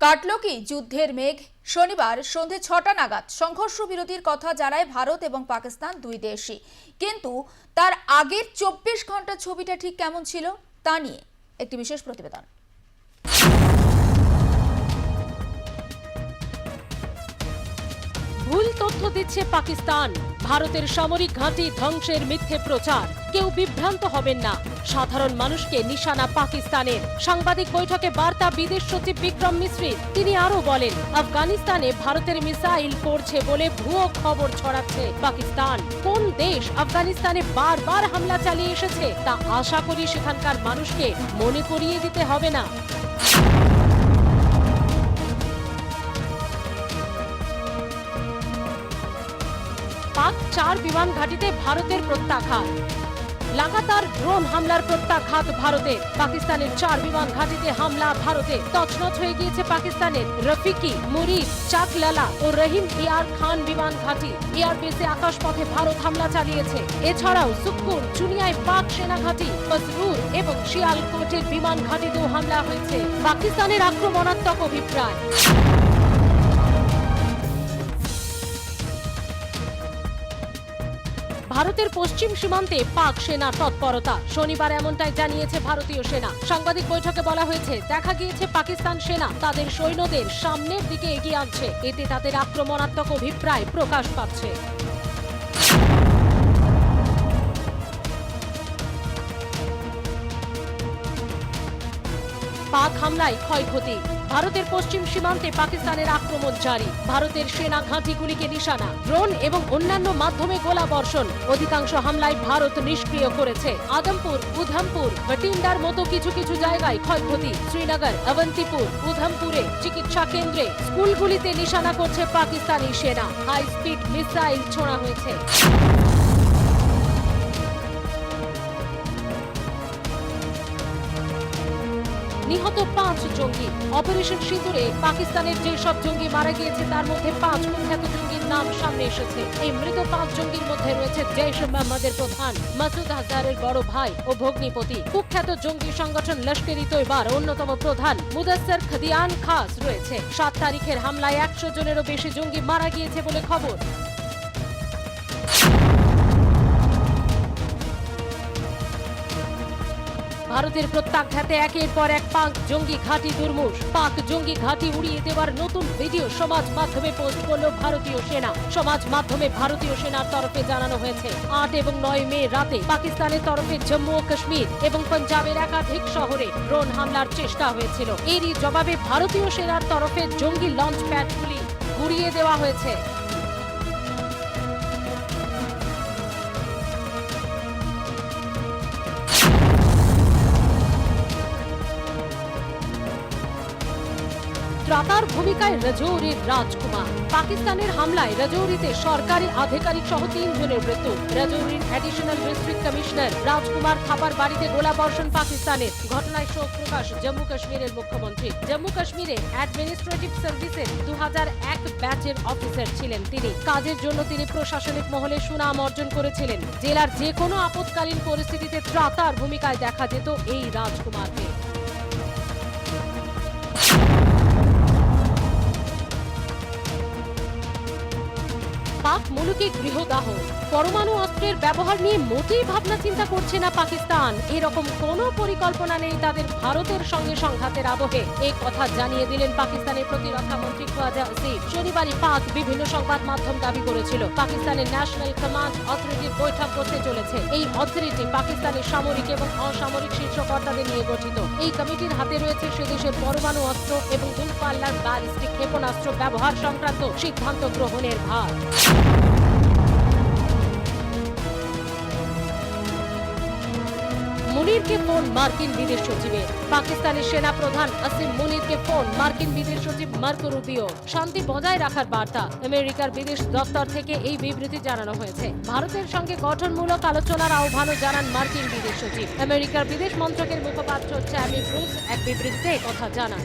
কাটল কি যুদ্ধের মেঘ। শনিবার সন্ধে ৬টা নাগাদ সংঘর্ষ বিরতির কথা জানায় ভারত এবং পাকিস্তান দুই দেশই, কিন্তু তার আগের ২৪ ঘন্টা ছবিটা ঠিক কেমন ছিল তা নিয়ে একটি বিশেষ প্রতিবেদন। ভুল তথ্য দিচ্ছে পাকিস্তান। ভারতের সামরিক ঘাঁটি ধ্বংসের মিথ্যে প্রচার। কেউ বিভ্রান্ত হবেন না, সাধারণ মানুষকে নিশানা পাকিস্তানের। সাংবাদিক বৈঠকে বার্তা বিদেশ সচিব বিক্রম মিশ্রির। তিনি আরো বলেন, আফগানিস্তানে ভারতের মিসাইল পড়ছে বলে ভুয়ো খবর ছড়াচ্ছে পাকিস্তান। কোন দেশ আফগানিস্তানে বারবার হামলা চালিয়ে এসেছে তা আশা করি সেখানকার মানুষকে মনে করিয়ে দিতে হবে না। পাক ৪ বিমান ঘাঁটিতে ভারতের প্রত্যাঘাত। লাগাতার ড্রোন হামলার প্রত্যাঘাত ভারতের। পাকিস্তানের ৪ বিমান ঘাঁটিতে হামলা ভারতে। তছনছ হয়ে গিয়েছে পাকিস্তানের রফিকি, মুরিদ, চাকলালা ও রহিম ইয়ার খান বিমান ঘাঁটি। এয়ারবেসে আকাশপথে ভারত হামলা চালিয়েছে। এছাড়াও সুক্কুর, চুনিয়ায় পাক সেনা ঘাঁটি, বসরুর এবং শিয়ালকোটের বিমান ঘাঁটিতেও হামলা হয়েছে। পাকিস্তানের আক্রমণাত্মক অভিপ্রায়। ভারতের পশ্চিম সীমান্তে পাক সেনার তৎপরতা। শনিবার এমনটাই জানিয়েছে ভারতীয় সেনা। সাংবাদিক বৈঠকে বলা হয়েছে, দেখা গিয়েছে পাকিস্তান সেনা তাদের সৈন্যদের সামনের দিকে এগিয়ে আনছে। এতে তাদের আক্রমণাত্মক অভিপ্রায় প্রকাশ পাচ্ছে। পাক হামলায় ক্ষয়ক্ষতি। ভারতের পশ্চিম সীমান্তে পাকিস্তানের আক্রমণ জারি। ভারতের সেনা ঘাঁটিগুলিকে নিশানা, ড্রোন এবং অন্যান্য মাধ্যমে গোলা বর্ষণ। অধিকাংশ হামলায় ভারত নিষ্ক্রিয় করেছে। আদমপুর, উধমপুর, ভটিন্ডার মতো কিছু কিছু জায়গায় ক্ষয়ক্ষতি। শ্রীনগর, অবন্তিপুর, উধমপুরে চিকিৎসা কেন্দ্রে, স্কুলগুলিতে নিশানা করছে পাকিস্তানি সেনা। হাই স্পিড মিসাইল ছোড়া হয়েছে। নিহত ৫ জঙ্গি। অপারেশন সিঁদুরে পাকিস্তানের যেসব জঙ্গি মারা গিয়েছে তার মধ্যে ৫ কুখ্যাত জঙ্গির নাম সামনে এসেছে। এই মৃত ৫ জঙ্গির মধ্যে রয়েছে জৈশ-ই মোহাম্মদের প্রধান মাসুদ আজহারের বড় ভাই ও ভগ্নিপতি। কুখ্যাত জঙ্গি সংগঠন লস্কর-ই-তৈবার অন্যতম প্রধান মুদাসসর খাদিয়ান খাস রয়েছে। ৭ তারিখের হামলায় ১০০ জনেরও বেশি জঙ্গি মারা গিয়েছে বলে খবর। ভারতের প্রত্যাঘাতে একের পর এক পাক জঙ্গি ঘাঁটি দুর্মূষ। পাক জঙ্গি ঘাঁটি উড়িয়ে দেওয়ার নতুন ভিডিও সমাজ মাধ্যমে পোস্ট করল ভারতীয় সেনা। সমাজ মাধ্যমে ভারতীয় সেনার তরফে জানানো হয়েছে, ৮ এবং ৯ মে রাতে পাকিস্তানের তরফে জম্মু ও কাশ্মীর এবং পাঞ্জাবের একাধিক শহরে ড্রোন হামলার চেষ্টা হয়েছিল। এরই জবাবে ভারতীয় সেনার তরফে জঙ্গি লঞ্চ প্যাডগুলি উড়িয়ে দেওয়া হয়েছে। ত্রাতার ভূমিকায় রাজৌরির রাজকুমার। পাকিস্তানের হামলায় রাজৌরিতে সরকারি আধিকারিক সহ ৩ জনের মৃত্যু। রাজৌরির অ্যাডিশনাল ডিস্ট্রিক্ট কমিশনার রাজকুমার থাপার বাড়িতে গোলাবর্ষণ পাকিস্তানের। ঘটনায় শোক প্রকাশ জম্মু কাশ্মীরের মুখ্যমন্ত্রী। জম্মু কাশ্মীরে অ্যাডমিনিস্ট্রেটিভ সার্ভিসের ২০০১ ব্যাচের অফিসার ছিলেন তিনি। কাজের জন্য তিনি প্রশাসনিক মহলে সুনাম অর্জন করেছিলেন। জেলার যে কোনো আপৎকালীন পরিস্থিতিতে ত্রাতার ভূমিকায় দেখা যেত এই রাজকুমারকে। পাক মুলুকে গৃহদাহ। পরমাণু অস্ত্রের ব্যবহার নিয়ে মোটেই ভাবনা চিন্তা করছে না পাকিস্তান। এরকম কোনো পরিকল্পনা নেই তাদের ভারতের সঙ্গে সংঘাতের আবহে। এই কথা জানিয়ে দিলেন পাকিস্তানের প্রতিরক্ষা মন্ত্রী খোয়াজা আসিফ। শনিবারই পাক বিভিন্ন সংবাদ মাধ্যম দাবি করেছিল, পাকিস্তানের ন্যাশনাল কমান্ড অথরিটির বৈঠক করতে চলেছে। এই অথরিটি পাকিস্তানের সামরিক এবং অসামরিক শীর্ষ কর্তাদের নিয়ে গঠিত। এই কমিটির হাতে রয়েছে সেদেশের পরমাণু অস্ত্র এবং দূরপাল্লার ব্যালিস্টিক ক্ষেপণাস্ত্র ব্যবহার সংক্রান্ত সিদ্ধান্ত গ্রহণের ভার। মুনিরকে ফোন মার্কিন বিদেশ সচিবের। পাকিস্তানের সেনা প্রধান আসিম মুনিরকে ফোন মার্কিন বিদেশ সচিব মার্কো রুবিও। শান্তি বজায় রাখার বার্তা। আমেরিকার বিদেশ দপ্তর থেকে এই বিবৃতি জানানো হয়েছে। ভারতের সঙ্গে গঠনমূলক আলোচনার আহ্বানও জানান মার্কিন বিদেশ সচিব। আমেরিকার বিদেশ মন্ত্রকের মুখপাত্র ট্যামি ব্রুস এক বিবৃতিতে কথা জানান।